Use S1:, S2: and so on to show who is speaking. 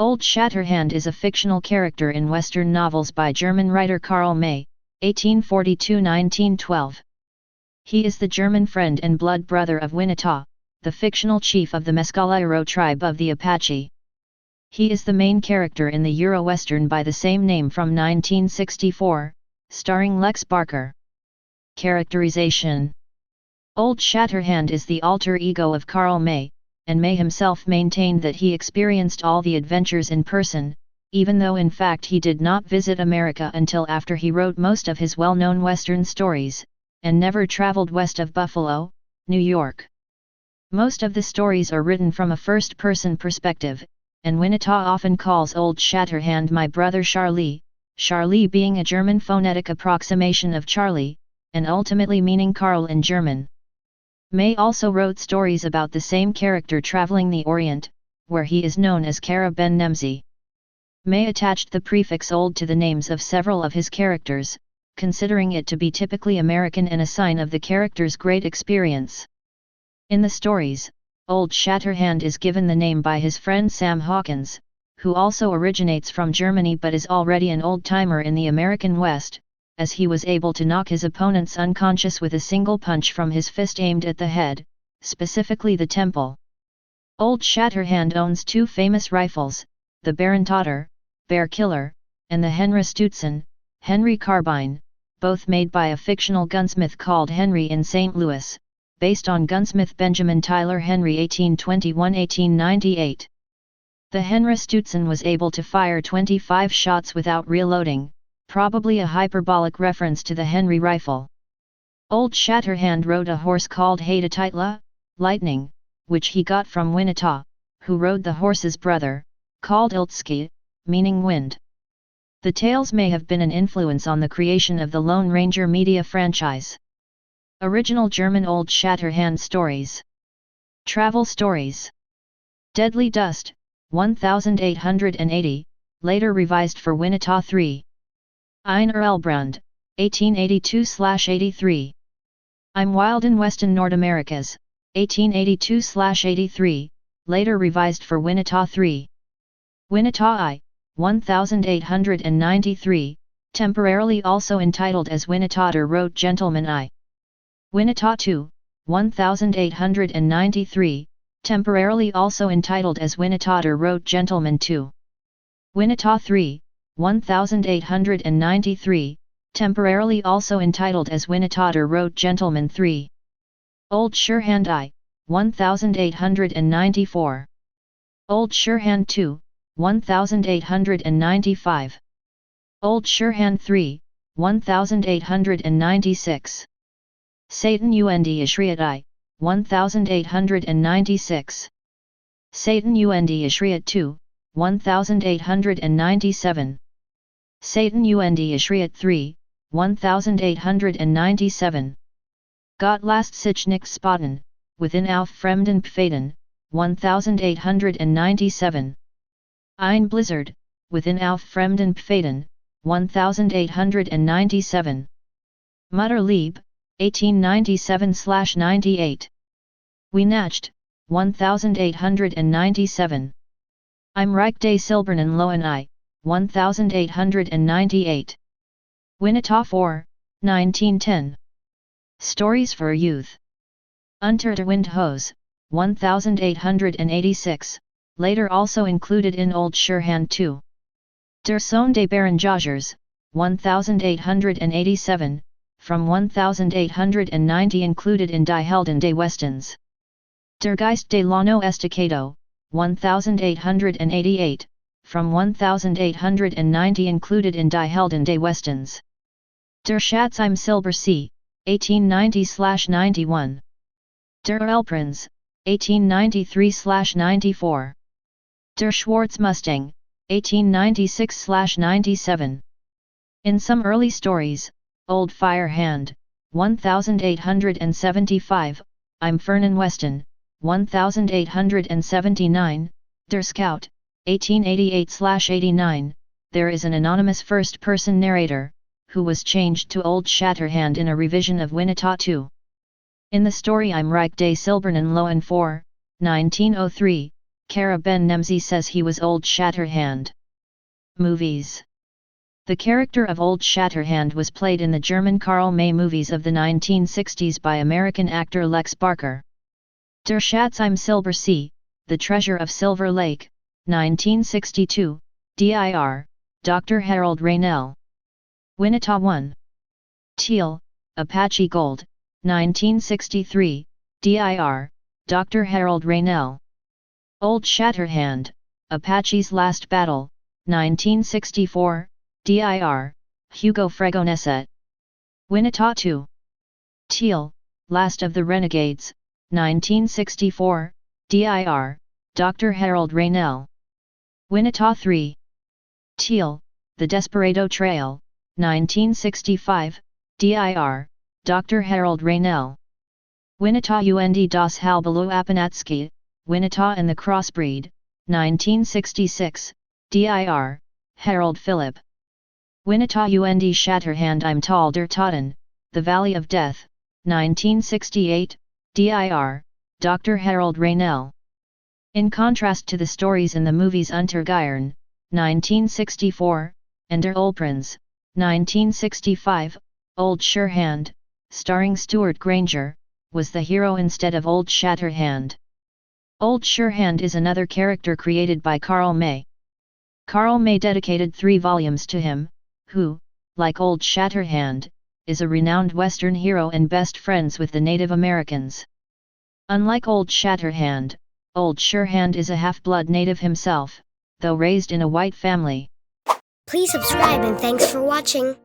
S1: Old Shatterhand is a fictional character in Western novels by German writer Karl May, 1842–1912. He is the German friend and blood brother of Winnetah, the fictional chief of the Mescalero tribe of the Apache. He is the main character in the Euro-Western by the same name from 1964, starring Lex Barker. Characterization: Old Shatterhand is the alter ego of Karl May, and May himself maintained that he experienced all the adventures in person, even though in fact he did not visit America until after he wrote most of his well-known Western stories, and never traveled west of Buffalo, New York. Most of the stories are written from a first-person perspective, and Winnetah often calls Old Shatterhand my brother Charlie, Charlie being a German phonetic approximation of Charlie, and ultimately meaning Karl in German. May also wrote stories about the same character traveling the Orient, where he is known as Kara Ben Nemzi. May attached the prefix old to the names of several of his characters, considering it to be typically American and a sign of the character's great experience. In the stories, Old Shatterhand is given the name by his friend Sam Hawkins, who also originates from Germany but is already an old-timer in the American West, as he was able to knock his opponents unconscious with a single punch from his fist aimed at the head, specifically the temple. Old Shatterhand owns two famous rifles, the Baron-Totter, Bear Killer, and the Henry Stutzen, Henry Carbine, both made by a fictional gunsmith called Henry in St. Louis, based on gunsmith Benjamin Tailor Henry 1821–1898. The Henry Stutzen was able to fire 25 shots without reloading, probably a hyperbolic reference to the Henry rifle. Old Shatterhand rode a horse called Hadatitla, Lightning, which he got from Winnetah, who rode the horse's brother, called Iltski, meaning wind. The tales may have been an influence on the creation of the Lone Ranger media franchise. Original German Old Shatterhand stories. Travel stories. Deadly Dust, 1880, later revised for Winnetah 3. Einer Elbrand, 1882–83. I'm Wild in Western Nordamerikas, 1882–83, later revised for Winnetah 3. Winnetah I, 1893, temporarily also entitled as Winnetah wrote Gentleman I. Winnetah II, 1893, temporarily also entitled as Winnetah wrote Gentleman II. Winnetah III, 1893, temporarily also entitled as Winnetah wrote Gentleman III. Old Shatterhand I, 1894. Old Shatterhand II, 1895. Old Shatterhand III, 1896. Satan und Ishriat I, 1896. Satan und Ishriat II, 1897. Satan und Ishriat III, 1897. Gott lasst sich nicht spotten, within auf fremden Pfaden, 1897. Ein Blizzard, within auf fremden Pfaden, 1897. Mutterlieb, 1897–98. Weihnacht, 1897. I'm Reich des Silbernen Lohen I, 1898. Winnetah 4, 1910. Stories for Youth. Unter der Windhose, 1886, later also included in Old Shatterhand II. Der Sohn des Baron-Jagers, 1887, from 1890 included in Die Helden des Westens. Der Geist de Lano Estacado, 1888, from 1890 included in Die Helden des Westens. Der Schatz im Silbersee, 1890–91. Der Elbprinz, 1893–94. Der Schwarz Mustang, 1896–97. In some early stories, Old Firehand, 1875, I'm Fernan Weston, 1879, Der Scout, 1888–89, there is an anonymous first-person narrator, who was changed to Old Shatterhand in a revision of Winnetah II. In the story I'm Reich des Silbernen Lohen 4, 1903, Kara Ben Nemzi says he was Old Shatterhand. Movies. The character of Old Shatterhand was played in the German Karl May movies of the 1960s by American actor Lex Barker. Der Schatz im Silbersee, The Treasure of Silver Lake, 1962, dir, Dr. Harold Raynell. Winneta 1. Teal, Apache Gold, 1963, dir, Dr. Harold Raynell. Old Shatterhand, Apache's Last Battle, 1964, dir, Hugo Fregoneset. Winneta 2. Teal, Last of the Renegades, 1964, dir, Dr. Harold Raynell. Winneta 3. Teal, The Desperado Trail, 1965, dir, Dr. Harold Raynell. Winneta und das Halbelu Apanatsky, Winneta and the Crossbreed, 1966, dir, Harold Philip. Winneta und Shatterhand im Tal der Toten, The Valley of Death, 1968, dir, Dr. Harold Raynell. In contrast to the stories in the movies Untergeiern, 1964, and Der Olprinz, 1965, Old Shatterhand, starring Stuart Granger, was the hero instead of Old Shatterhand. Old Shatterhand is another character created by Karl May. Karl May dedicated 3 volumes to him, who, like Old Shatterhand, is a renowned Western hero and best friends with the Native Americans. Unlike Old Shatterhand, Old Shatterhand is a half-blood native himself, though raised in a white family.
S2: Please subscribe and thanks for watching.